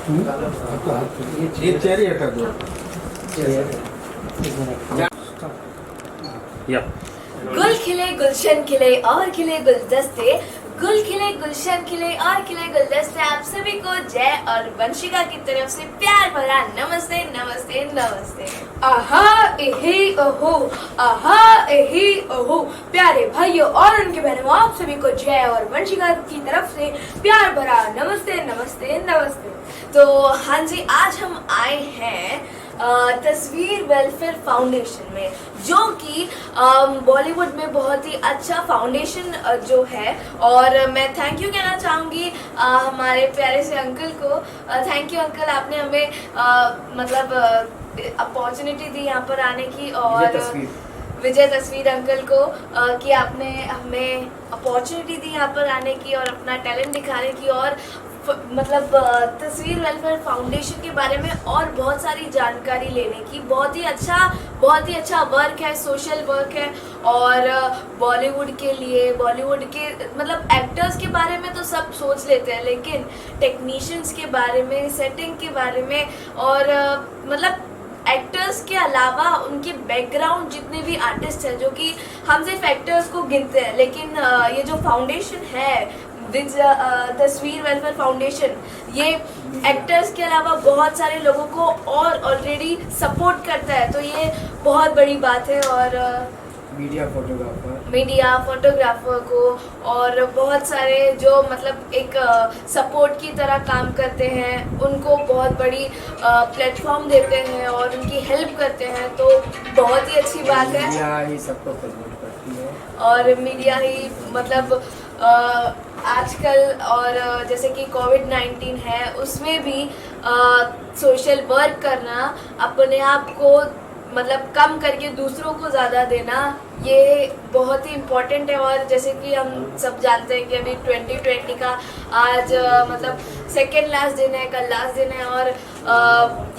ये चेयर ही हटा दो। या गुल खिले गुलशन खिले और खिले गुलदस्ते, गुल खिले गुलशन खिले और खिले गुलदस्ते। आप सभी को जय और वंशिका की तरफ से प्यार भरा नमस्ते नमस्ते नमस्ते। आहा एही ओहो, आहा एही ओहो। प्यारे भाइयों और उनके बहनों, आप सभी को जय और वंशिका की तरफ से प्यार भरा नमस्ते नमस्ते नमस्ते। तो हाँ जी, आज हम आए हैं तस्वीर वेलफेयर फाउंडेशन में, जो कि बॉलीवुड में बहुत ही अच्छा फाउंडेशन जो है। और मैं थैंक यू कहना चाहूँगी हमारे प्यारे से अंकल को। थैंक यू अंकल, आपने हमें मतलब अपॉर्चुनिटी दी यहाँ पर आने की, और विजय तस्वीर अंकल को कि आपने हमें अपॉर्चुनिटी दी यहाँ पर आने की और अपना टैलेंट दिखाने की, और मतलब तस्वीर वेलफेयर फाउंडेशन के बारे में और बहुत सारी जानकारी लेने की। बहुत ही अच्छा वर्क है, सोशल वर्क है। और बॉलीवुड के लिए, बॉलीवुड के मतलब एक्टर्स के बारे में तो सब सोच लेते हैं, लेकिन टेक्नीशियंस के बारे में, सेटिंग के बारे में, और मतलब एक्टर्स के अलावा उनके बैकग्राउंड जितने भी आर्टिस्ट हैं, जो कि हम सिर्फ एक्टर्स को गिनते हैं, लेकिन ये जो फाउंडेशन है तस्वीर वेलफेयर फाउंडेशन, ये एक्टर्स के अलावा बहुत सारे लोगों को और ऑलरेडी सपोर्ट करता है। तो ये बहुत बड़ी बात है। और मीडिया फोटोग्राफर को और बहुत सारे जो मतलब एक सपोर्ट की तरह काम करते हैं, उनको बहुत बड़ी प्लेटफॉर्म देते हैं और उनकी हेल्प करते हैं। तो बहुत ही अच्छी बात है। मीडिया ही सबको प्रमोट करती है, और मीडिया ही मतलब आजकल, और जैसे कि कोविड-19 है, उसमें भी सोशल वर्क करना, अपने आप को मतलब कम करके दूसरों को ज़्यादा देना, ये बहुत ही इम्पोर्टेंट है। और जैसे कि हम सब जानते हैं कि अभी 2020 का आज मतलब सेकेंड लास्ट दिन है, कल लास्ट दिन है, और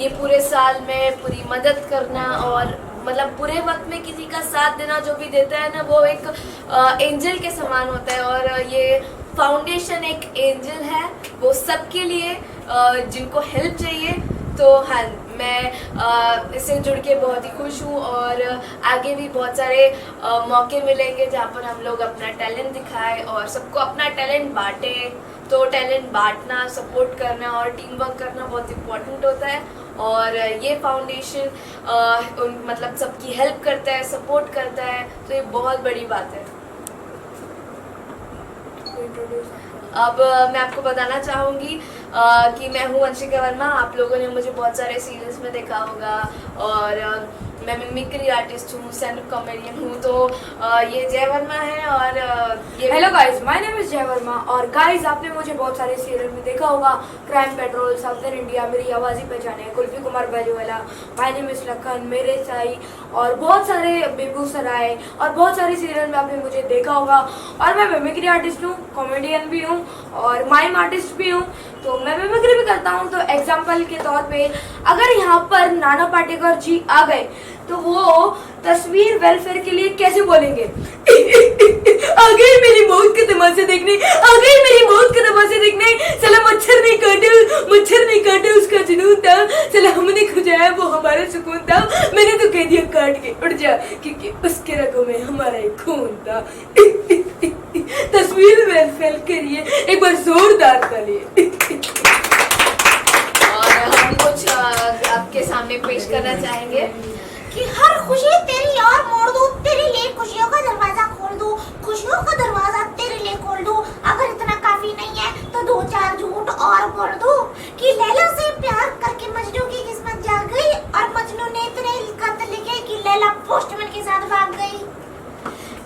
ये पूरे साल में पूरी मदद करना और मतलब बुरे वक्त में किसी का साथ देना, जो भी देता है ना, वो एक एंजल के समान होता है। और ये फाउंडेशन एक एंजल है, वो सबके लिए जिनको हेल्प चाहिए। तो हाँ, मैं इससे जुड़ के बहुत ही खुश हूँ, और आगे भी बहुत सारे मौके मिलेंगे जहाँ पर हम लोग अपना टैलेंट दिखाएं और सबको अपना टैलेंट बांटें। तो टैलेंट बांटना, सपोर्ट करना और टीम वर्क करना बहुत इम्पोर्टेंट होता है। और ये फाउंडेशन मतलब सबकी हेल्प करता है, सपोर्ट करता है, तो ये बहुत बड़ी बात है। अब मैं आपको बताना चाहूँगी कि मैं हूँ वंशिका वर्मा। आप लोगों ने मुझे बहुत सारे सीरियल्स में देखा होगा, और मैं मिमिक्री आर्टिस्ट हूँ, स्टैंड अप कॉमेडियन हूँ। तो ये जय वर्मा है, और ये hello guys, my name is जय वर्मा। और गाइस, आपने मुझे बहुत सारे सीरियल में देखा होगा, क्राइम पेट्रोल, साउथर्न इंडिया, मेरी आवाज़ ही पहचाने, Kulfi Kumar Bajuwala, my name is Lakhan, मेरे साई, और बहुत सारे बेगूसराय, और बहुत सारे सीरियल में आपने मुझे देखा होगा। और मैं मिमिक्री आर्टिस्ट हूँ, कॉमेडियन भी हूँ, और माइम आर्टिस्ट भी हूँ। तो मैं मिमिक्री भी करता हूँ। तो एग्जाम्पल के तौर पे, अगर यहाँ पर नाना पाटेकर जी आ गए, तो वो तस्वीर वेलफेयर के लिए कैसे बोलेंगे? आ गई मेरी मौत के तमाशे देखने, आ गई मेरी मौत के तमाशे देखने, चला मच्छर नहीं काटे उसका जुनून था, चला हमने खुजाया वो हमारा सुकून था, मैंने तो कह दिया काट के उड़ जा, क्योंकि उसके रगों में हमारा एक खून था। तस्वीर वेलफेयर के लिए एक बार जोरदार ताली। और हम कुछ आपके सामने पेश करना चाहेंगे कि हर खुशी तेरी ओर मोड़ दूं, तेरे लिए खुशियों का दरवाजा खोल दूं, खुशियों का दरवाजा तेरे लिए खोल दूं। अगर इतना काफी नहीं है तो दो चार झूठ और बोल दूं कि लैला से प्यार करके मजनू की किस्मत जाग गई, और मजनू ने इतने खत लिखे कि लैला पोस्टमैन के साथ भाग गई।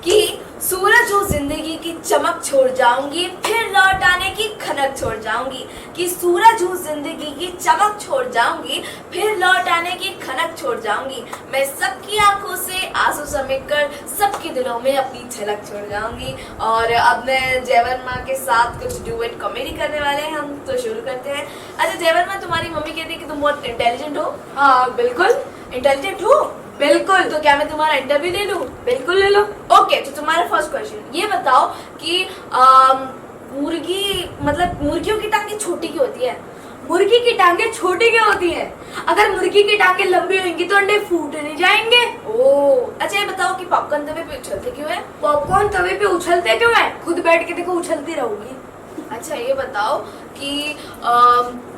कि सूरज हो जिंदगी की चमक छोड़ जाऊंगी, फिर लौट आने की खनक छोड़ जाऊंगी। कि सूरज हूँ जिंदगी की चमक छोड़ जाऊंगी, फिर लौट आने की खनक छोड़ जाऊंगी। मैं सबकी आंखों से आंसू समेट कर सबके दिलों में अपनी झलक छोड़ जाऊंगी। और अब मैं जय वर्मा के साथ कुछ डुएट कॉमेडी करने वाले हैं हम, तो शुरू करते हैं। अच्छा जय वर्मा, तुम्हारी मम्मी कहती है कि तुम बहुत इंटेलिजेंट हो। हाँ बिल्कुल इंटेलिजेंट हो, बिल्कुल। तो क्या मैं तुम्हारा इंटरव्यू ले लूं? बिल्कुल ले लो। ओके, तो तुम्हारा फर्स्ट क्वेश्चन ये बताओ कि मुर्गी मतलब मुर्गियों की टांगे छोटी क्यों होती है? मुर्गी की टांगे छोटी क्यों होती है? अगर मुर्गी की टांगे लंबी होंगी तो अंडे फूट नहीं जाएंगे। ओह, अच्छा ये बताओ कि पॉपकॉर्न तवे पे उछलते क्यों है? पॉपकॉर्न तवे पे उछलते क्यों है? खुद बैठ के देखो, उछलती रहूंगी। अच्छा ये बताओ कि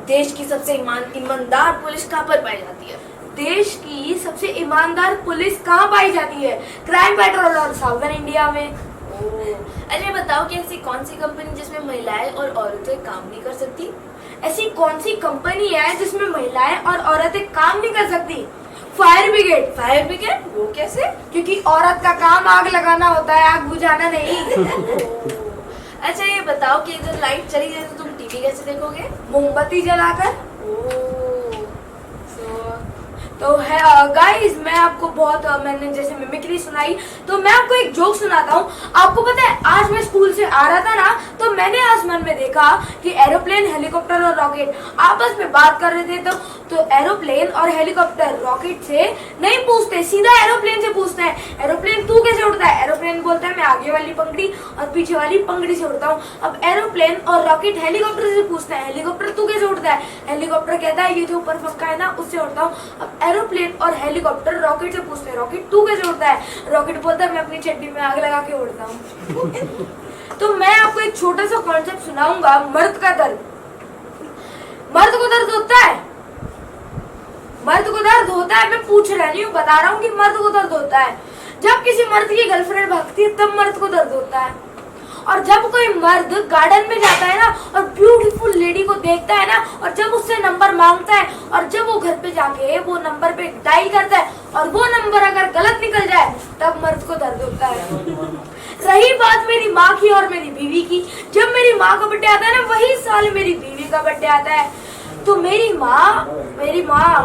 देश की सबसे ईमानदार पुलिस कहाँ पर पाई जाती है? देश की सबसे ईमानदार पुलिस कहाँ पाई जाती है? क्राइम पेट्रोल और साउदर्न इंडिया में। ओह, अच्छा ये बताओ कि ऐसी कौन सी कंपनी जिसमें महिलाएं और औरतें काम नहीं कर सकती? ऐसी कौन सी कंपनी है जिसमें महिलाएं और औरतें काम नहीं कर सकती? Fire brigade. Fire brigade? वो कैसे? क्योंकि औरत का काम आग लगाना होता है, आग बुझाना नहीं। अच्छा ये बताओ कि अगर लाइट चली जाए तो तुम टीवी कैसे देखोगे? मोमबत्ती जलाकर। ओह, तो है गाइस, मैं आपको बहुत मैंने जैसे मिमिक्री सुनाई, तो मैं आपको एक जोक सुनाता हूँ। आपको पता है, आज मैं स्कूल से आ रहा था ना, तो मैंने आसमान में देखा कि एरोप्लेन, हेलीकॉप्टर और रॉकेट आपस में बात कर रहे थे। तो एरोप्लेन और हेलीकॉप्टर रॉकेट से नहीं पूछते, सीधा एरोप्लेन से पूछते हैं, एरोप्लेन तू कैसे उड़ता है? एरोप्लेन बोलता है मैं आगे वाली पंखड़ी और पीछे वाली पंखड़ी से उड़ता हूँ। अब एरोप्लेन और रॉकेट हेलीकॉप्टर से पूछते हैं, हेलीकॉप्टर तू कैसे उड़ता है? हेलीकॉप्टर कहता है ये जो ऊपर पंखा है ना, उससे उड़ता हूँ। अब एरोप्लेन और हेलीकॉप्टर रॉकेट से पूछते हैं, रॉकेट तू कैसे उड़ता है? रॉकेट बोलता है मैं अपनी चड्डी में आग लगा के उड़ता हूँ। तो मैं आपको एक छोटा सा कॉन्सेप्ट सुनाऊंगा, मर्द का दर्द। मर्द को दर्द होता है, मर्द को दर्द होता है। मैं पूछ रही हूँ, बता रहा हूँ कि मर्द को दर्द होता है। जब किसी मर्द की गर्लफ्रेंड भागती है तब मर्द को दर्द होता है। और जब कोई मर्द गार्डन में जाता है ना और ब्यूटीफुल लेडी को देखता है ना, और जब उससे नंबर मांगता है, और जब वो घर पे जाके वो नंबर पे डायल करता है और वो नंबर अगर गलत निकल जाए, तब मर्द को दर्द होता है। रही बात मेरी माँ की और मेरी बीवी की, जब मेरी माँ का बर्थडे आता है ना, वही साल मेरी बीवी का बर्थडे आता है। तो मेरी माँ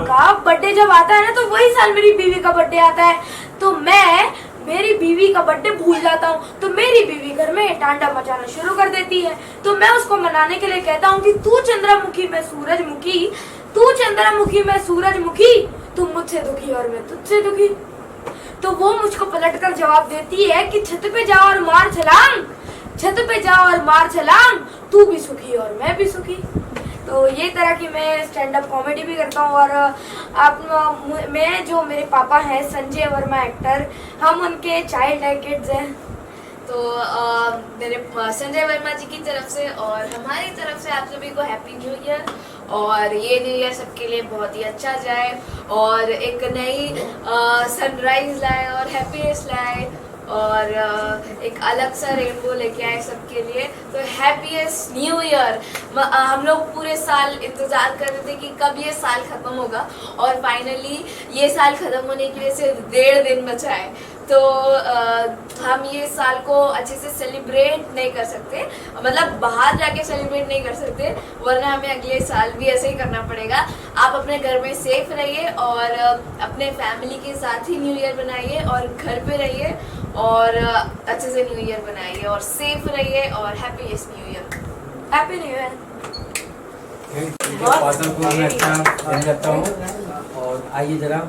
का बर्थडे जब आता है ना, तो वही साल मेरी बीवी का बर्थडे आता है। तो मैं मेरी बीवी का बर्थडे भूल जाता हूँ, तो मेरी बीवी घर में टांडा मचाना शुरू कर देती है। तो मैं उसको मनाने के लिए कहता हूँ कि तू चंद्रमुखी मैं सूरजमुखी, तू चंद्रमुखी मैं सूरजमुखी, तू मुझसे दुखी और मैं तुझसे दुखी। तो वो मुझको पलटकर जवाब देती है कि छत पे जाओ और मार छलांग, छत पे जाओ और मार छलांग, तू भी सुखी और मैं भी सुखी। तो ये तरह की मैं स्टैंड अप कॉमेडी भी करता हूँ। और मैं जो मेरे पापा हैं संजय वर्मा एक्टर, हम उनके चाइल्ड किड्स हैं। तो मेरे संजय वर्मा जी की तरफ से और हमारी तरफ से आप सभी को हैप्पी न्यू ईयर। और ये न्यू ईयर सबके लिए बहुत ही अच्छा जाए और एक नई सनराइज लाए और हैप्पीनेस लाए और एक अलग सा रेनबो लेके आए सबके लिए। तो हैप्पीएस्ट न्यू ईयर। हम लोग पूरे साल इंतज़ार कर रहे थे कि कब ये साल ख़त्म होगा, और फाइनली ये साल ख़त्म होने की वजह से 1.5 दिन बचा है। तो हम ये साल को अच्छे से सेलिब्रेट नहीं कर सकते, मतलब बाहर जाके सेलिब्रेट नहीं कर सकते, वरना हमें अगले साल भी ऐसे ही करना पड़ेगा। आप अपने घर में सेफ रहिए और अपने फैमिली के साथ ही न्यू ईयर बनाइए और घर पे रहिए और अच्छे से न्यू ईयर बनाइए और सेफ रहिए और happiest new year. Happy new year. मैं करता हूँ और आइए जरा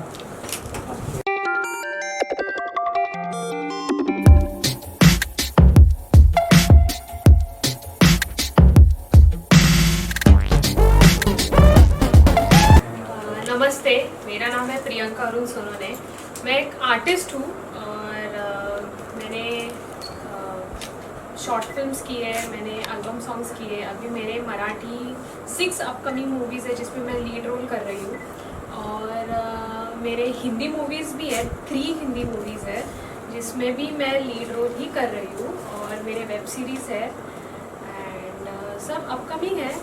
नमस्ते, मेरा नाम है प्रियंका अरुण सोनोने। मैं एक आर्टिस्ट हूँ और मैंने शॉर्ट फिल्म्स की है, मैंने एल्बम सॉन्ग्स किए। अभी मेरे मराठी 6 अपकमिंग मूवीज़ है जिसमें मैं लीड रोल कर रही हूँ। और मेरे हिंदी मूवीज़ भी है, 3 हिंदी मूवीज़ है जिसमें भी मैं लीड रोल ही कर रही हूँ। और मेरे वेब सीरीज़ है एंड सब अपकमिंग है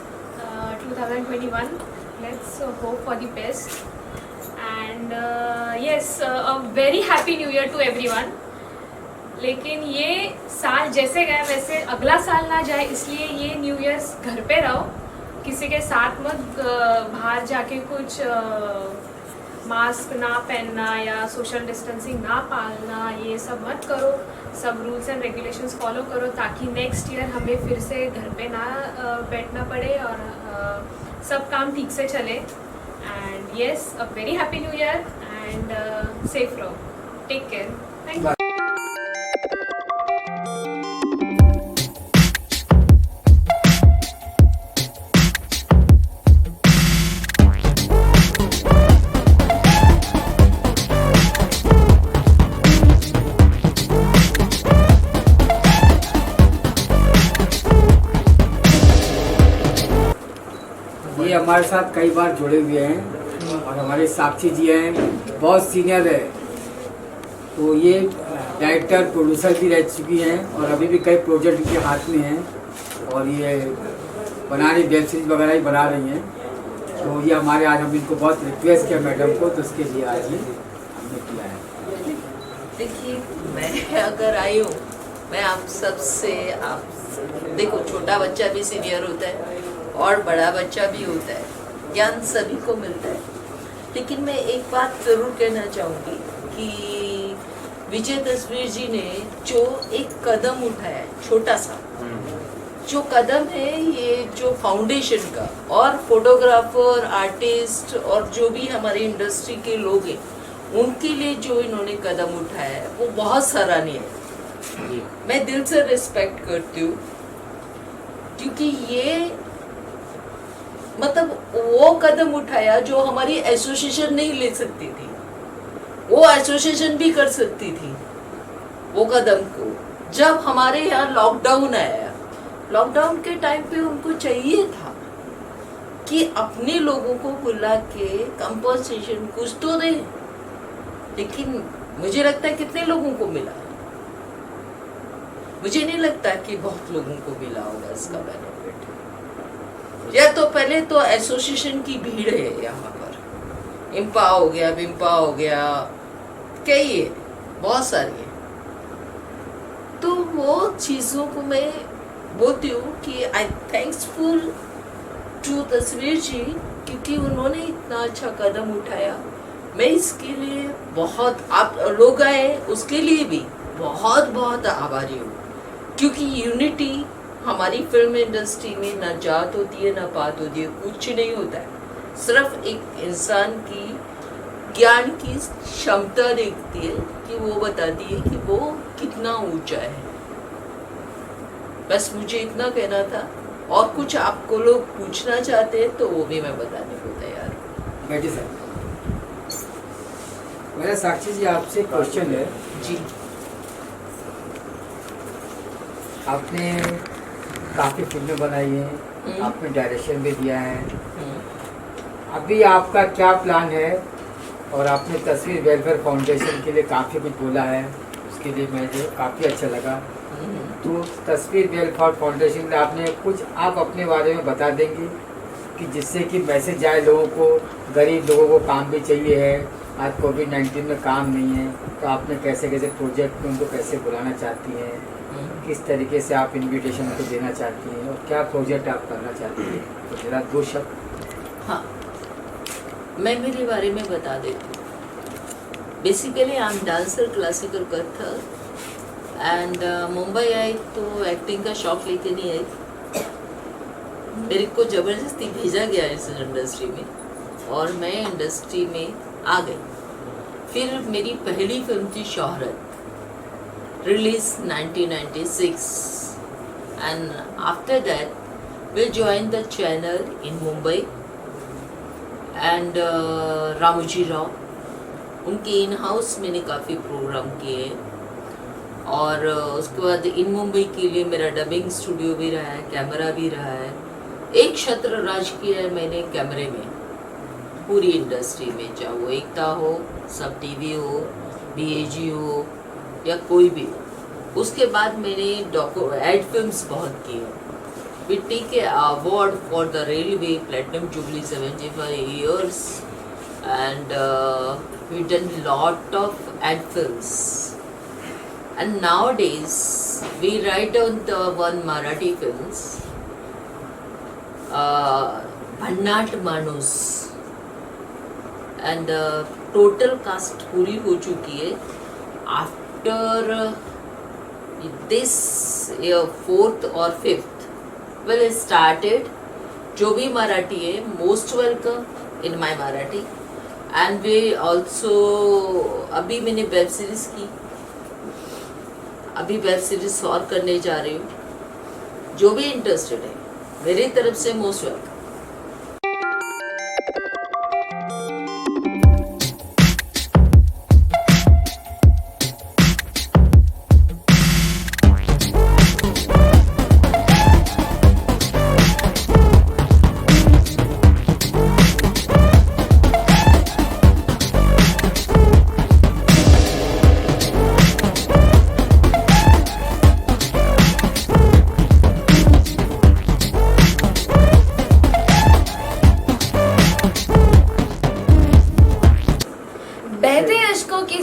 2021। Let's hope for the best and yes, a very happy new year to everyone। लेकिन ये साल जैसे गया वैसे अगला साल ना जाए, इसलिए ये न्यू ईयर घर पे रहो, किसी के साथ मत बाहर जाके कुछ मास्क ना पहनना या सोशल डिस्टेंसिंग ना पालना, ये सब मत करो। सब रूल्स एंड रेगुलेशंस फॉलो करो ताकि नेक्स्ट ईयर हमें फिर से घर पे ना बैठना पड़े और सब काम ठीक से चले। And yes, a very happy new year and safe रहो। Take care. Thank you. ये हमारे साथ कई बार जुड़े हुए हैं और हमारे साक्षी जी हैं, बहुत सीनियर है। तो ये डायरेक्टर प्रोड्यूसर भी रह चुकी हैं और अभी भी कई प्रोजेक्ट के हाथ में हैं और ये बना रही वेब सीरीज वगैरह ही बना रही हैं। तो ये हमारे आज हम इनको बहुत रिक्वेस्ट किया मैडम को, तो उसके लिए आज ये हमने किया है। देखिए, मैं अगर आई हूँ, मैं आप सबसे देखो, छोटा बच्चा भी सीनियर होता है और बड़ा बच्चा भी होता है, ज्ञान सभी को मिलता है। लेकिन मैं एक बात जरूर कहना चाहूँगी कि विजय तस्वीर जी ने जो एक कदम उठाया है, छोटा सा जो कदम है, ये जो फाउंडेशन का और फोटोग्राफर, आर्टिस्ट और जो भी हमारी इंडस्ट्री के लोग हैं, उनके लिए जो इन्होंने कदम उठाया है वो बहुत सराहनीय है। मैं दिल से रिस्पेक्ट करती हूँ, क्योंकि ये मतलब वो कदम उठाया जो हमारी एसोसिएशन नहीं ले सकती थी, वो एसोसिएशन भी कर सकती थी वो कदम को। जब हमारे यहाँ लॉकडाउन आया, लॉकडाउन के टाइम पे उनको चाहिए था कि अपने लोगों को बुला के कंपनसेशन कुछ तो दे, लेकिन मुझे लगता है कितने लोगों को मिला, मुझे नहीं लगता कि बहुत लोगों को मिला होगा इसका बेनिफिट। या तो पहले तो एसोसिएशन की भीड़ है यहाँ पर, इम्पा हो गया, बिम्पा हो गया, कई है, बहुत सारी है। तो वो चीज़ों को मैं बोलती हूँ कि आई थैंक्सफुल टू तस्वीर जी, क्योंकि उन्होंने इतना अच्छा कदम उठाया। मैं इसके लिए बहुत, आप लोग आए उसके लिए भी बहुत बहुत आभारी हूँ, क्योंकि यूनिटी हमारी फिल्म इंडस्ट्री में ना जात होती है ना पात होती है, कुछ नहीं होता है। सिर्फ एक इंसान की ज्ञान की क्षमता देखती है कि वो बताती है कि वो कितना ऊंचा है। बस मुझे इतना कहना था, और कुछ आपको लोग पूछना चाहते हैं तो वो भी मैं बताने को तैयार हूँ। बैठिए सर। मेरा साक्षी जी आपसे क्वेश्चन है जी। आपने काफ़ी फिल्में बनाई हैं, आपने डायरेक्शन भी दिया है, अभी आपका क्या प्लान है? और आपने तस्वीर वेलफेयर फाउंडेशन के लिए काफ़ी कुछ बोला है, उसके लिए मुझे काफ़ी अच्छा लगा। तो तस्वीर वेलफेयर फाउंडेशन में आपने कुछ आप अपने बारे में बता देंगे कि जिससे कि मैसेज जाए लोगों को, गरीब लोगों को काम भी चाहिए है, आज कोविड-19 में काम नहीं है, तो आपने कैसे कैसे प्रोजेक्ट में उनको कैसे बुलाना चाहती हैं, किस तरीके से आप इनविटेशन को देना चाहती हैं और क्या प्रोजेक्ट आप करना चाहती हैं, तो जरा दो शब्द। हाँ, मैं मेरे बारे में बता देती हूँ। Basically I am dancer, classical Kathak, and Mumbai आई तो एक्टिंग का शौक लेके नहीं आई, मेरे को ज़बरदस्ती भेजा गया इस इंडस्ट्री में और मैं इंडस्ट्री में आ गई। फिर मेरी पहली फिल्म थी Shohrat, release 1996, and after that we join the channel in Mumbai and Ramoji Rao, उनके इन हाउस मैंने काफ़ी प्रोग्राम किए। और उसके बाद इन मुंबई के लिए मेरा डबिंग स्टूडियो भी रहा है, कैमरा भी रहा है। एक क्षेत्र राज किया है मैंने कैमरे में पूरी इंडस्ट्री में, चाहे वो एकता हो, सब टीवी हो, BAG हो या कोई भी हो। उसके बाद मैंने एड फिल्म्स बहुत की हैं। We take a award for the railway platinum jubilee 75 years, and we done lot of ad films. And nowadays we write on the one Marathi films, भन्नाट माणूस, and total cast पूरी हो चुकी है। After this year 4th or 5th well started, जो भी मराठी है most welcome in my Marathi. And way also अभी मैंने वेब सीरीज की, अभी वेब सीरीज और करने जा रही हूँ। जो भी इंटरेस्टेड है मेरी तरफ से मोस्ट वेलकम।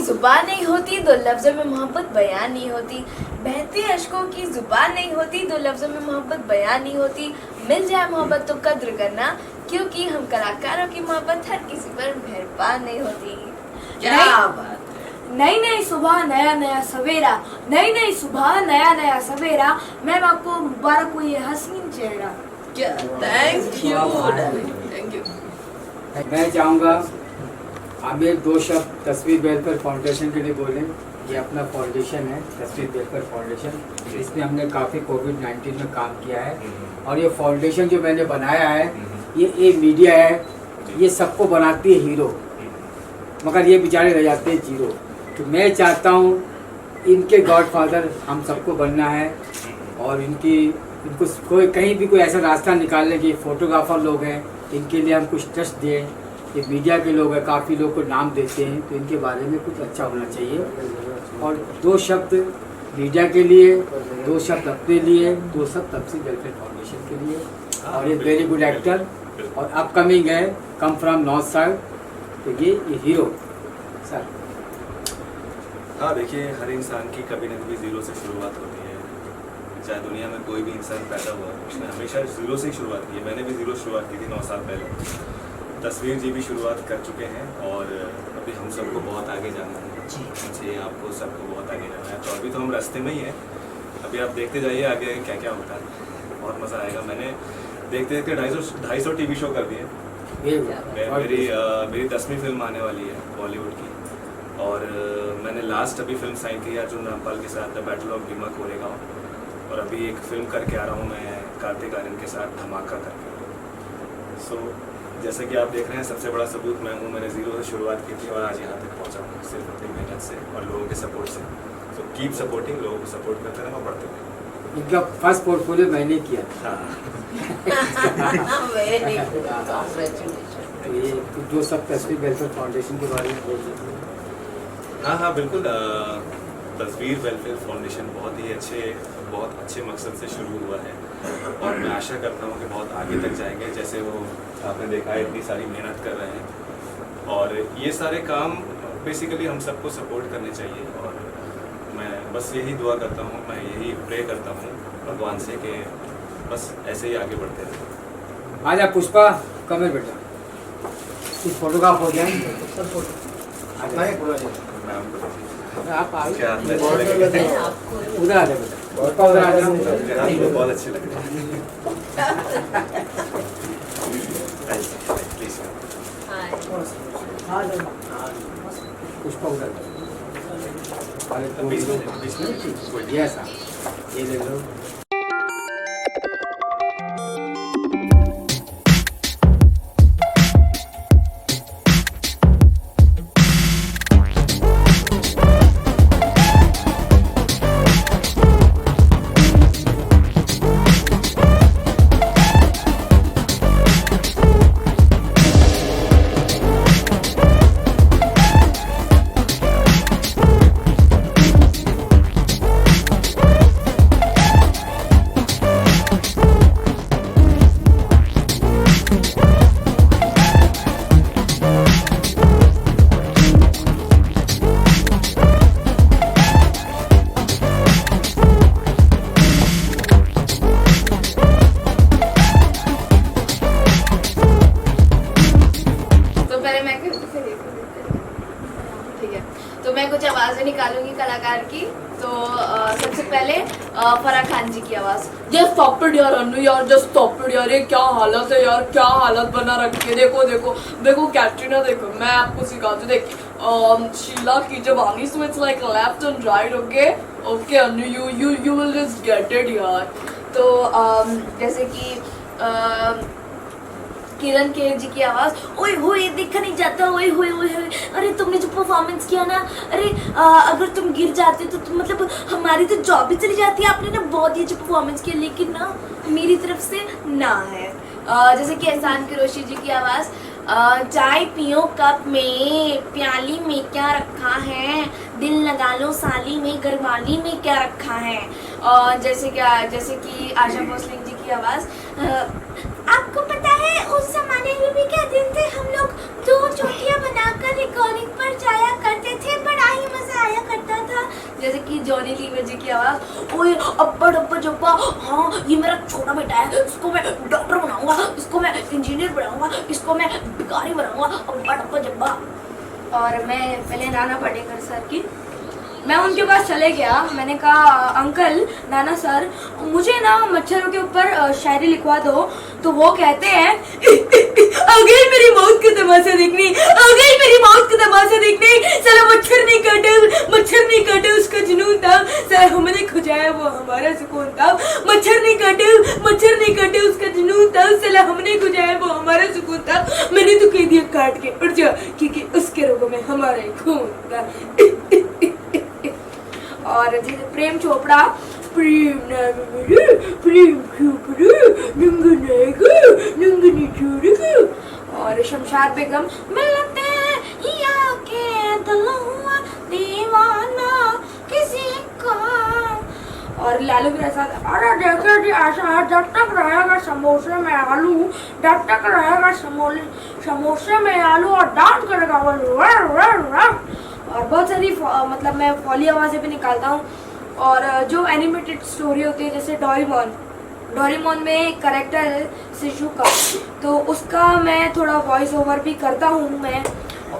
जुबान नहीं होती दो लफ्जों में मोहब्बत बयान नहीं होती, बहते अश्कों की जुबान नहीं होती दो लफ्जों में मोहब्बत बयान नहीं होती, मिल जाए मोहब्बत तो कद्र करना, क्योंकि हम कलाकारों की मोहब्बत हर किसी पर मेहरबान नहीं होती। क्या बात, नई नई सुबह नया नया सवेरा, नई नई सुबह नया नया सवेरा, मैम आपको मुबारक हो ये हसीन चेहरा। क्या, थैंक यू थैंक यू। मैं चाहूँगा आप एक दो शब्द तस्वीर वेलफेयर फाउंडेशन के लिए बोलें। ये अपना फाउंडेशन है, तस्वीर वेलफेयर फाउंडेशन। इसमें हमने काफ़ी कोविड-19 में काम किया है, और ये फाउंडेशन जो मैंने बनाया है, ये मीडिया है, ये सबको बनाती है हीरो, मगर ये बेचारे रह जाते हैं जीरो। तो मैं चाहता हूँ इनके गॉडफादर हम सबको बनना है, और इनको कोई कहीं भी कोई ऐसा रास्ता निकालने की फोटोग्राफर लोग हैं, इनके लिए हम कुछ ट्रस्ट दें। ये मीडिया के लोग हैं, काफ़ी लोग को नाम देते हैं, तो इनके बारे में कुछ अच्छा होना चाहिए। और दो शब्द मीडिया के लिए, दो शब्द अपने लिए, दो शब्द तस्वीर वेलफेयर फाउंडेशन के लिए। और ये वेरी गुड एक्टर और अपकमिंग है, कम फ्रॉम नॉर्थ साइड, तो ये हीरो सर। हाँ, देखिए हर इंसान की कभी न कभी ज़ीरो से शुरुआत होती है। चाहे दुनिया में कोई भी इंसान पैदा हुआ, उसने हमेशा ज़ीरो से ही शुरुआत की है। मैंने भी ज़ीरो शुरुआत की थी 9 साल पहले। तस्वीर जी भी शुरुआत कर चुके हैं, और अभी हम सबको बहुत आगे जाना है जी, आपको सबको बहुत आगे जाना है। तो अभी तो हम रास्ते में ही हैं, अभी आप देखते जाइए आगे क्या क्या होता है, बहुत मज़ा आएगा। मैंने देखते देखते 250 टीवी शो कर दिए। मेरी 10वीं फिल्म आने वाली है बॉलीवुड की, और मैंने लास्ट अभी फिल्म साइन की है अर्जुन रामपाल के साथ, the battle of Bhima Koregaon. और अभी एक फिल्म करके आ रहा हूँ मैं कार्तिक आर्यन के साथ, धमाका करके। सो जैसे कि आप देख रहे हैं, सबसे बड़ा सबूत मैं हूँ। मैंने ज़ीरो से शुरुआत की थी और आज यहाँ तक पहुँचा हूँ, सिर्फ अपनी मेहनत से और लोगों के सपोर्ट से। सो कीप सपोर्टिंग, लोगों को सपोर्ट करते रहें और बढ़ते रहें। इनका फर्स्ट पोर्टफोलियो मैंने किया। Very good, congratulation. तो ये जो सब तस्वीर वेलफेयर फाउंडेशन के बारे में बोल रहे थे। हाँ बिल्कुल। तस्वीर वेलफेयर फाउंडेशन बहुत अच्छे मकसद से शुरू हुआ है, और मैं आशा करता हूँ कि बहुत आगे तक जाएंगे। जैसे वो आपने देखा है, इतनी सारी मेहनत कर रहे हैं, और ये सारे काम बेसिकली हम सबको सपोर्ट करने चाहिए। और मैं बस यही दुआ करता हूँ, मैं यही प्रे करता हूँ भगवान से कि बस ऐसे ही आगे बढ़ते रहें। आजा पुष्पा, कमर बेटा, कुछ फोटोग्राफ हो जाए। आप आइए, क्या आपने अच्छे लगे? उधर आ जाए बेटा, पुष्पा उधर आ जाओ। आपको बहुत अच्छे लग रहे हैं। प्लीज पुष्पा उधर बीच में यस, ये ले लो। कुछ आवाजें निकालूंगी कलाकार की। तो सबसे पहले फराह खान जी की आवाज। जस्ट स्टॉप इट यार अनु यार, जस्ट स्टॉप इट यार, ये क्या हालत है यार, क्या हालत बना रखी है। देखो देखो देखो कैटरीना, देखो मैं आपको सिखाती हूँ। देख शीला की जवानी, so it's like left and right. Okay okay Anu, you will just get it यार। तो जैसे कि किरण खेर जी की आवाज। ओए होए देखा नहीं जाता, ओए होए ओए होए, अरे तुमने जो परफॉर्मेंस किया ना, अरे अगर तुम गिर जाते तो तुम मतलब हमारी तो जॉब भी चली जाती। आपने ना बहुत ही अच्छी परफॉर्मेंस किया, लेकिन ना मेरी तरफ से ना है। जैसे कि एहसान कुरैशी जी की आवाज। चाय पियो कप में, प्याली में क्या रखा है, दिल लगा लो साली में, घरवाली में क्या रखा है। जैसे कि आशा भोसले जी की आवाज। आपको पता है उस जमाने में भी क्या दिन थे, हम लोग 2 चोटियां बनाकर रिकॉर्डिंग पर जाया करते थे, पढ़ाई रीमा जी की आवाज़, ओए अब्बा डब्बा जब्बा, हाँ ये मेरा छोटा बेटा है, इसको मैं डॉक्टर बनाऊंगा, इसको मैं इंजीनियर बनाऊंगा, इसको मैं भिखारी बनाऊंगा, अब्बा डब्बा जब्बा। और मैं पहले नाना पाटेकर सर की, मैं उनके पास चले गया, मैंने कहा अंकल नाना सर मुझे ना मच्छरों के ऊपर शायरी लिखवा दो। तो वो कहते हैं आ गई मेरी मौत की तमाशा देखनी, आ गई मेरी मौत की तमाशा देखनी, साला मच्छर नहीं काटे उसका जुनून था, साला हमने खुजाया वो हमारा सुकून था, मच्छर नहीं काटे उसका जुनून था, साला हमने खुजाया वो हमारा सुकून था, मैंने तो कह दिया काट के उड़ जा क्योंकि उसके रोगों में हमारा ही खून था। और जैसे प्रेम चोपड़ा, प्रेम नाम मेरे, प्रेम चोपड़ा, नंगनी छोड़ेगा। और शमशाद बेगम, मिलते या के दिल हुआ दीवाना किसी का। और लालू प्रसाद, अरे देखे जी ऐसा है, जब तक रहेगा समोसे में आलू, जब तक रहेगा समोसे में आलू और डांस करेगा वो। और बहुत सारी मतलब मैं फॉली आवाज़ें भी निकालता हूँ। और जो एनिमेटेड स्टोरी होती है जैसे डोरेमोन में एक करेक्टर है शिजुका, तो उसका मैं थोड़ा वॉइस ओवर भी करता हूँ मैं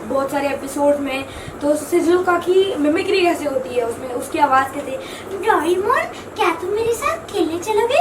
बहुत सारे एपिसोड में। तो शिजुका की मिमिक्री कैसे होती है उसमें, उसकी आवाज़ कैसे, डोरेमोन क्या तुम मेरे साथ खेलने चलोगे?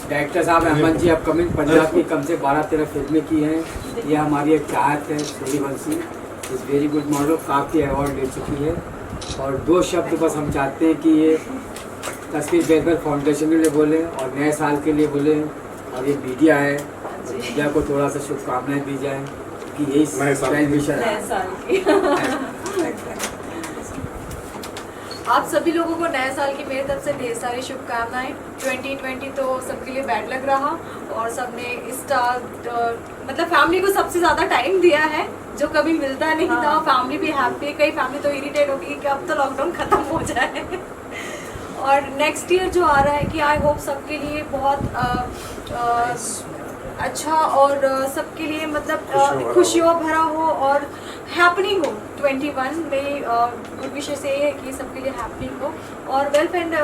डायरेक्टर साहब अहमद जी अपकमिंग पंजाब की कम से 12-13 फिल्में की हैं। ये हमारी एक चाहत है। Suryavanshi is very good model, काफ़ी अवार्ड ले चुकी है। और 2 शब्द बस हम चाहते हैं कि ये तस्वीर वेलफेयर फाउंडेशन के लिए बोले और नए साल के लिए बोले। और ये मीडिया है, मीडिया को थोड़ा सा शुभकामनाएं दी जाए कि यही मिशन आप सभी लोगों को नए साल की मेरी तरफ से ढेर सारी शुभकामनाएं। 2020 तो सबके लिए बैड लग रहा और सबने मतलब फैमिली को सबसे ज़्यादा टाइम दिया है जो कभी मिलता नहीं था। फैमिली भी हैप्पी है, कई फैमिली तो इरिटेट होगी कि अब तो लॉकडाउन ख़त्म हो जाए। और नेक्स्ट ईयर जो आ रहा है कि आई होप सबके लिए बहुत अच्छा और सबके लिए मतलब खुशियों भरा हो और हैपनिंग हो। 21 में गुड विशेष ये है कि सबके लिए हैपनिंग हो। और वेल्फ एंड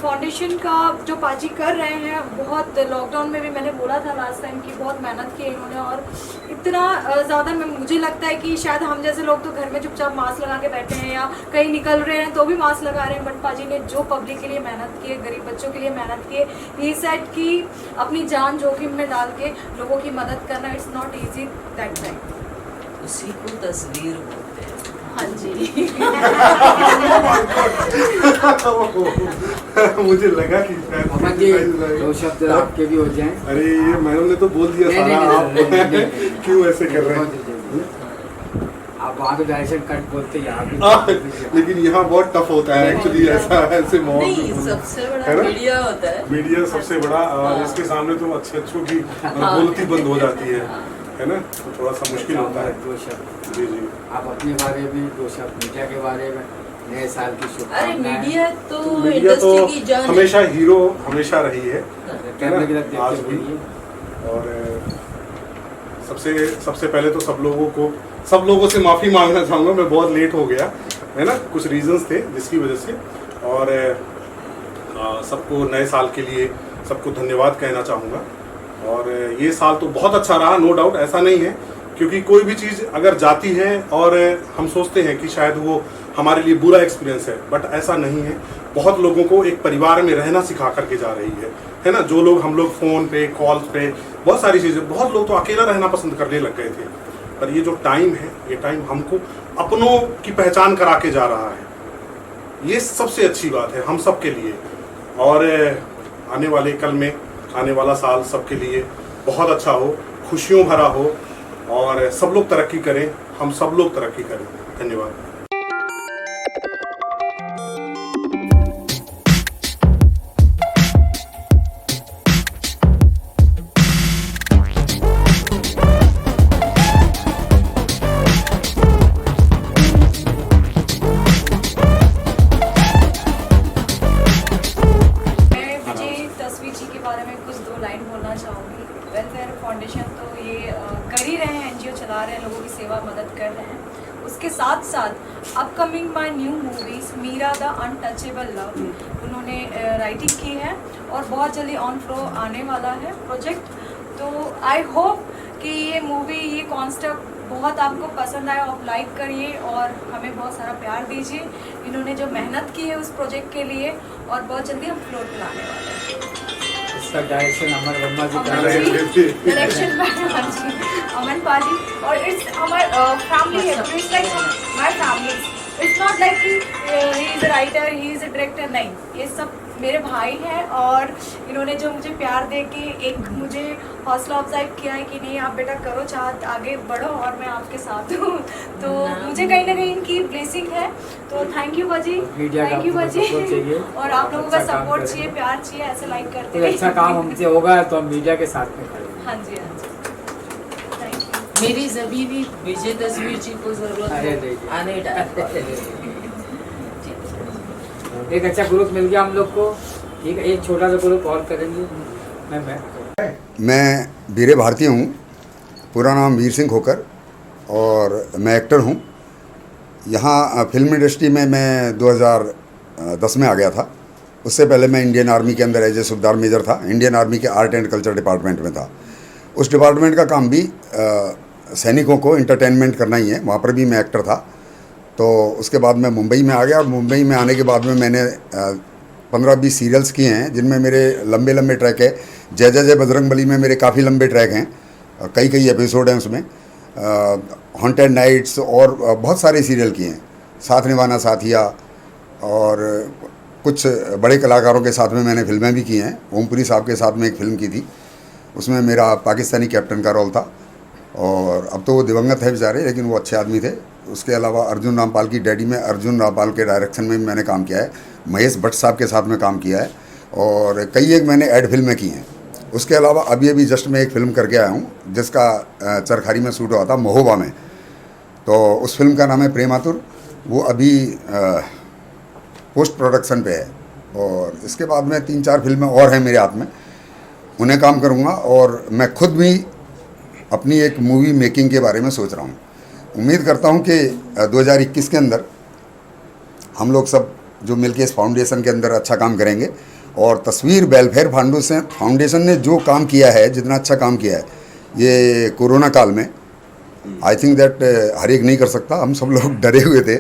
फाउंडेशन का जो पाजी कर रहे हैं, बहुत लॉकडाउन में भी मैंने बोला था लास्ट टाइम कि बहुत मेहनत की इन्होंने और इतना ज़्यादा मुझे लगता है कि शायद हम जैसे लोग तो घर में चुपचाप मास्क लगा के बैठे हैं या कहीं निकल रहे हैं तो भी मास्क लगा रहे हैं, बट पाजी ने जो पब्लिक के लिए मेहनत की है, गरीब बच्चों के लिए मेहनत की है, ये सेट की अपनी जान जोखिम में डाल के लोगों की मदद करना, it's not easy that time. उसी को तस्वीर बोलते हैं। हाँ जी। मुझे लगा कि अमन जी 2 शब्द आपके भी हो जाएं। अरे ये मैडम ने तो बोल दिया सारा, आप क्यों ऐसे कर रहे हैं? आप वहाँ तो डायरेक्शन कट बोलते हैं, लेकिन यहाँ बहुत टफ होता है एक्चुअली, ऐसा ऐसे माहौल सबसे बड़ा मीडिया होता है। मीडिया सबसे बड़ा, और इसके सामने तो अच्छों की बोलती बंद हो जाती है ना, तो थोड़ा सा मुश्किल होता है। 2 शब्द जी जी, आप अपने बारे में 2 शब्द, मीडिया के बारे में, नए साल की अरे शुभकामनाएं। मीडिया तो मीडिया तो इंडस्ट्री की जान है। हमेशा हीरो हमेशा रही है कैमरे की तरफ ना, आज देखते भी। हुए और सबसे पहले तो सब लोगों से माफ़ी मांगना चाहूँगा, मैं बहुत लेट हो गया है ना, कुछ रीजंस थे जिसकी वजह से। और सबको नए साल के लिए सबको धन्यवाद कहना चाहूँगा। और ये साल तो बहुत अच्छा रहा, नो डाउट, ऐसा नहीं है, क्योंकि कोई भी चीज़ अगर जाती है और हम सोचते हैं कि शायद वो हमारे लिए बुरा एक्सपीरियंस है, बट ऐसा नहीं है। बहुत लोगों को एक परिवार में रहना सिखा करके जा रही है ना। जो लोग, हम लोग फ़ोन पे, कॉल पे, बहुत सारी चीज़ें, बहुत लोग तो अकेला रहना पसंद करने लग गए थे, पर ये जो टाइम है, ये टाइम हमको अपनों की पहचान करा के जा रहा है। ये सबसे अच्छी बात है हम सब के लिए। और आने वाले कल में, आने वाला साल सबके लिए बहुत अच्छा हो, खुशियों भरा हो और सब लोग तरक्की करें, हम सब लोग तरक्की करें। धन्यवाद। बोलना चाहूँगी। वेलफेयर फाउंडेशन तो ये कर ही रहे हैं, एनजीओ चला रहे हैं, लोगों की सेवा मदद कर रहे हैं। उसके साथ साथ upcoming my new movies Meera the untouchable love उन्होंने राइटिंग की है और बहुत जल्दी ऑन फ्लो आने वाला है प्रोजेक्ट। तो आई होप कि ये मूवी, ये कॉन्सेप्ट बहुत आपको पसंद आए, आप लाइक करिए और हमें बहुत सारा प्यार दीजिए। इन्होंने जो मेहनत की है उस प्रोजेक्ट के लिए और बहुत जल्दी हम फ्लोर पर लाने वाले हैं। इसका डायरेक्शन अमन वर्मा जी कर अमन रहे हैं। जी, डायरेक्शन अमन पाजी और इट्स हमार फैमिली है, it's like my family. It's not like कि he is a writer, he is a director, नहीं, ये सब मेरे भाई हैं और इन्होंने जो मुझे प्यार दे के एक मुझे हौसला अफजाई किया है कि नहीं आप बेटा करो, चाह आगे बढ़ो और मैं आपके साथ हूँ। तो मुझे कहीं ना कहीं इनकी ब्लेसिंग है। तो थैंक यू बाजी, थैंक यू बाजी। और आप लोगों का सपोर्ट चाहिए, प्यार चाहिए, ऐसे लाइक करते कोई अच्छा काम हमसे होगा तो हम मीडिया के साथ में खड़े हैं। हाँ जी, हाँ जी, थैंक यू। मेरी जभी भी विजय तस्वीर जी को जरूरत अरे है देखिए। आने एक अच्छा ग्रुप मिल गया हम लोग को, ठीक है। एक छोटा सा ग्रुप और करेंगे। मैं वीरे भारती हूँ, पूरा नाम वीर सिंह खोकर और मैं एक्टर हूँ। यहाँ फिल्म इंडस्ट्री में मैं 2010 में आ गया था। उससे पहले मैं इंडियन आर्मी के अंदर एज ए सूबेदार मेजर था। इंडियन आर्मी के आर्ट एंड कल्चर डिपार्टमेंट में था। उस डिपार्टमेंट का काम भी सैनिकों को इंटरटेनमेंट करना ही है, वहाँ पर भी मैं एक्टर था। तो उसके बाद मैं मुंबई में आ गया और मुंबई में आने के बाद में मैंने 15-20 सीरियल्स किए हैं जिनमें मेरे लंबे लंबे ट्रैक है। जय जय जय बजरंगबली में मेरे काफ़ी लंबे ट्रैक हैं, कई एपिसोड हैं उसमें। हॉन्टेड नाइट्स और बहुत सारे सीरियल किए हैं, साथ निभाना साथिया, और कुछ बड़े कलाकारों के साथ में मैंने फिल्में भी की हैं। ओमपुरी साहब के साथ में एक फ़िल्म की थी, उसमें मेरा पाकिस्तानी कैप्टन का रोल था। और अब तो वो दिवंगत है बेचारे, लेकिन वो अच्छे आदमी थे। उसके अलावा अर्जुन रामपाल की डैडी में अर्जुन रामपाल के डायरेक्शन में भी मैंने काम किया है। महेश भट्ट साहब के साथ में काम किया है और कई एक मैंने एड फिल्में की हैं। उसके अलावा अभी जस्ट मैं एक फ़िल्म करके आया हूँ जिसका चरखारी में शूट हुआ था महोबा में। तो उस फिल्म का नाम है प्रेमातुर। वो अभी पोस्ट प्रोडक्शन पे है और इसके बाद में 3-4 फिल्में और हैं मेरे हाथ में, उन्हें काम करूँगा। और मैं खुद भी अपनी एक मूवी मेकिंग के बारे में सोच रहा हूँ। उम्मीद करता हूँ कि 2021 के अंदर हम लोग सब जो मिलके इस फाउंडेशन के अंदर अच्छा काम करेंगे। और तस्वीर वेलफेयर फाउंडेशन ने जो काम किया है, जितना अच्छा काम किया है ये कोरोना काल में, आई थिंक दैट हर एक नहीं कर सकता। हम सब लोग डरे हुए थे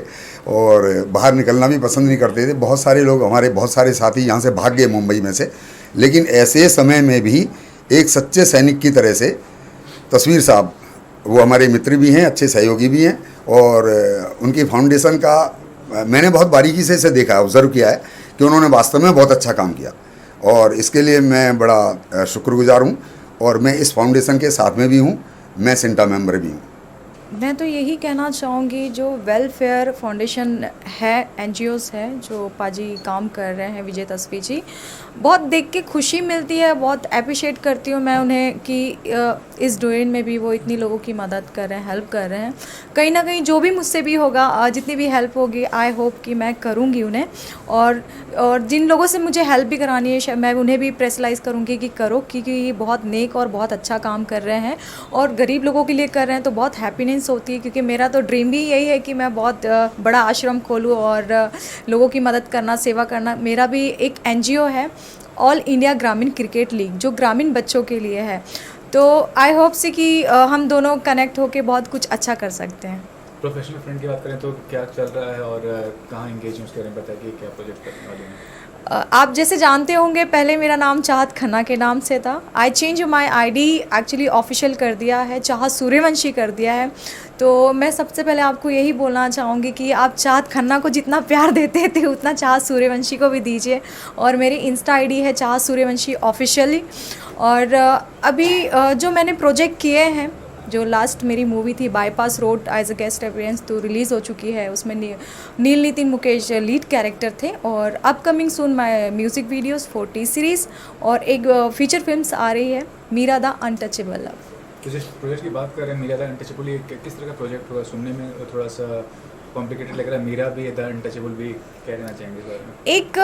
और बाहर निकलना भी पसंद नहीं करते थे। बहुत सारे लोग, हमारे बहुत सारे साथी यहाँ से भाग गए मुंबई में से। लेकिन ऐसे समय में भी एक सच्चे सैनिक की तरह से तस्वीर साहब, वो हमारे मित्र भी हैं, अच्छे सहयोगी भी हैं। और उनकी फाउंडेशन का मैंने बहुत बारीकी से इसे देखा, ऑब्ज़र्व किया है कि उन्होंने वास्तव में बहुत अच्छा काम किया और इसके लिए मैं बड़ा शुक्रगुजार हूँ। और मैं इस फाउंडेशन के साथ में भी हूँ, मैं सिंटा मेंबर भी हूँ। मैं तो यही कहना चाहूँगी, जो वेलफेयर फाउंडेशन है, एनजीओस है जो पाजी काम कर रहे हैं, विजय तस्वीर जी, बहुत देख के खुशी मिलती है। बहुत अप्रिशिएट करती हूँ मैं उन्हें कि इस डोमेन में भी वो इतनी लोगों की मदद कर रहे हैं, हेल्प कर रहे हैं। कहीं ना कहीं जो भी मुझसे भी होगा, जितनी भी हेल्प होगी, आई होप कि मैं करूँगी उन्हें। और जिन लोगों से मुझे हेल्प भी करानी है, मैं उन्हें भी प्रेसलाइज़ करूँगी कि करो, क्योंकि ये बहुत नेक और बहुत अच्छा काम कर रहे हैं और गरीब लोगों के लिए कर रहे हैं। तो बहुत हैप्पीनेस होती है, क्योंकि मेरा तो ड्रीम भी यही है कि मैं बहुत बड़ा आश्रम खोलूँ और लोगों की मदद करना, सेवा करना। मेरा भी एक एनजीओ है, ऑल इंडिया ग्रामीण क्रिकेट लीग, जो ग्रामीण बच्चों के लिए है। तो आई होप से कि हम दोनों कनेक्ट होकर बहुत कुछ अच्छा कर सकते हैं। प्रोफेशनल फ्रेंड की बात करें तो क्या चल रहा है और कहाँ एंगेजमेंट्स करें, बताइए क्या प्रोजेक्ट करने वाले हैं? आप जैसे जानते होंगे, पहले मेरा नाम चाहत खन्ना के नाम से था। I change my ID, actually official कर दिया है, चाहत सूर्यवंशी कर दिया है। तो मैं सबसे पहले आपको यही बोलना चाहूँगी कि आप चाहत खन्ना को जितना प्यार देते थे उतना चाहत सूर्यवंशी को भी दीजिए। और मेरी इंस्टा आईडी है चाहत सूर्यवंशी ऑफिशियली। और अभी जो मैंने प्रोजेक्ट किए हैं, जो लास्ट मेरी मूवी थी bypass road as a guest appearance, तो रिलीज़ हो चुकी है। उसमें नील नितिन मुकेश लीड कैरेक्टर थे। और upcoming soon my music videos 40 series और एक फीचर फिल्म्स आ रही है, Meera the untouchable love. Project की बात कर रहे हैं, मीरा द अनटचेबल, ये किस तरह का प्रोजेक्ट होगा? सुनने में थोड़ा सा कॉम्प्लिकेटेड लग रहा है। मीरा भी द अनटचेबल भी, क्या कहना चाहेंगे इस बारे में? एक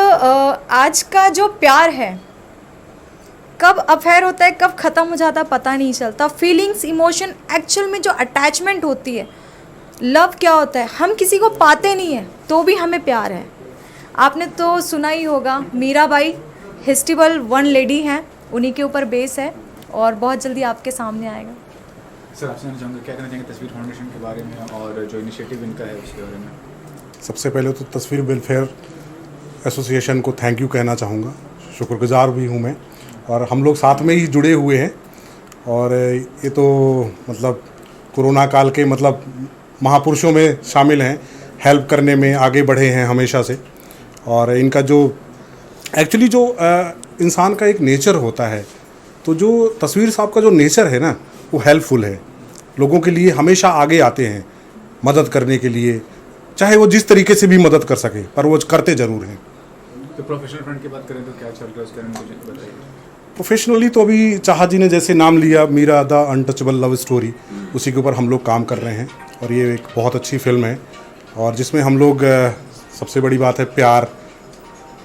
आज का जो प्यार है कब अफेयर होता है कब ख़त्म हो जाता है पता नहीं चलता। फीलिंग्स, इमोशन, एक्चुअल में जो अटैचमेंट होती है, लव क्या होता है, हम किसी को पाते नहीं हैं तो भी हमें प्यार है। आपने तो सुना ही होगा, मीराबाई फेस्टिवल वन लेडी हैं, उन्हीं के ऊपर बेस है और बहुत जल्दी आपके सामने आएगा। सर आपसे जानना चाहूँगा क्या कहना चाहेंगे तस्वीर फाउंडेशन के बारे में और जो इनिशिएटिव इनका है उसके बारे में? सबसे पहले तो तस्वीर वेलफेयर एसोसिएशन को थैंक यू कहना चाहूँगा, शुक्रगुजार भी हूँ मैं, और हम लोग साथ में ही जुड़े हुए हैं। और ये तो मतलब कोरोना काल के मतलब महापुरुषों में शामिल हैं, हेल्प करने में आगे बढ़े हैं हमेशा से। और इनका जो एक्चुअली जो इंसान का एक नेचर होता है, तो जो तस्वीर साहब का जो नेचर है ना वो हेल्पफुल है, लोगों के लिए हमेशा आगे आते हैं मदद करने के लिए, चाहे वो जिस तरीके से भी मदद कर सके, पर वो करते ज़रूर हैं। तो प्रोफेशनल फ्रंट की बात करें तो क्या चल रहा है उसके बारे में मुझे बताइए। प्रोफेशनली तो अभी चाहा जी ने जैसे नाम लिया, Meera the untouchable love story, उसी के ऊपर हम लोग काम कर रहे हैं। और ये एक बहुत अच्छी फिल्म है और जिसमें हम लोग सबसे बड़ी बात है प्यार,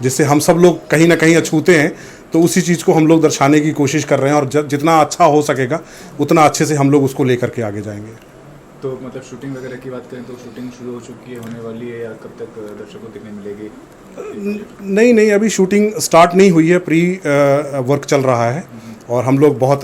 जिससे हम सब लोग कहीं ना कहीं अछूते हैं, तो उसी चीज़ को हम लोग दर्शाने की कोशिश कर रहे हैं। और जितना अच्छा हो सकेगा उतना अच्छे से हम लोग उसको लेकर के आगे जाएंगे। तो मतलब शूटिंग वगैरह की बात करें तो शूटिंग शुरू हो चुकी है, होने वाली है, या कब तक दर्शकों को देखने मिलेगी? नहीं, अभी शूटिंग स्टार्ट नहीं हुई है, प्री वर्क चल रहा है। और हम लोग बहुत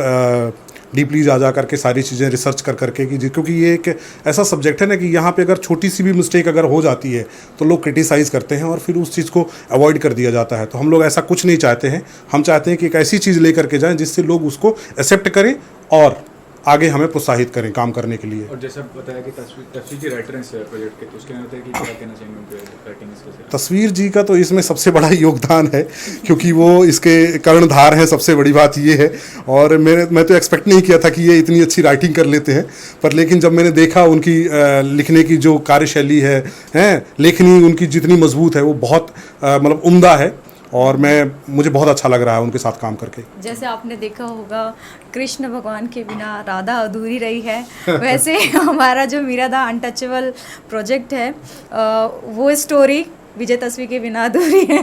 डीपली जा करके सारी चीज़ें रिसर्च कर करके कि क्योंकि ये एक ऐसा सब्जेक्ट है ना कि यहाँ पे अगर छोटी सी भी मिस्टेक अगर हो जाती है तो लोग क्रिटिसाइज़ करते हैं और फिर उस चीज़ को अवॉइड कर दिया जाता है। तो हम लोग ऐसा कुछ नहीं चाहते हैं, हम चाहते हैं कि एक ऐसी चीज़ लेकर के जाएं जिससे लोग उसको एक्सेप्ट करें और आगे हमें प्रोत्साहित करें काम करने के लिए। और जैसा बताया कि तस्वीर के राइटर हैं इस प्रोजेक्ट के, तो उसके अंदर कि क्या कहना चाहेंगे उनके राइटिंग इसके? तस्वीर जी का तो इसमें सबसे बड़ा योगदान है, क्योंकि वो इसके कर्णधार हैं, सबसे बड़ी बात ये है। और मैं तो एक्सपेक्ट नहीं किया था कि ये इतनी अच्छी राइटिंग कर लेते हैं, पर लेकिन जब मैंने देखा उनकी लिखने की जो कार्यशैली है, लेखनी उनकी जितनी मजबूत है वो बहुत मतलब उम्दा है। और मुझे बहुत अच्छा लग रहा है उनके साथ काम करके। जैसे आपने देखा होगा कृष्ण भगवान के बिना राधा अधूरी रही है, वैसे हमारा जो मीरा द अनटचेबल प्रोजेक्ट है वो स्टोरी विजय तस्वीर के बिना अधूरी है।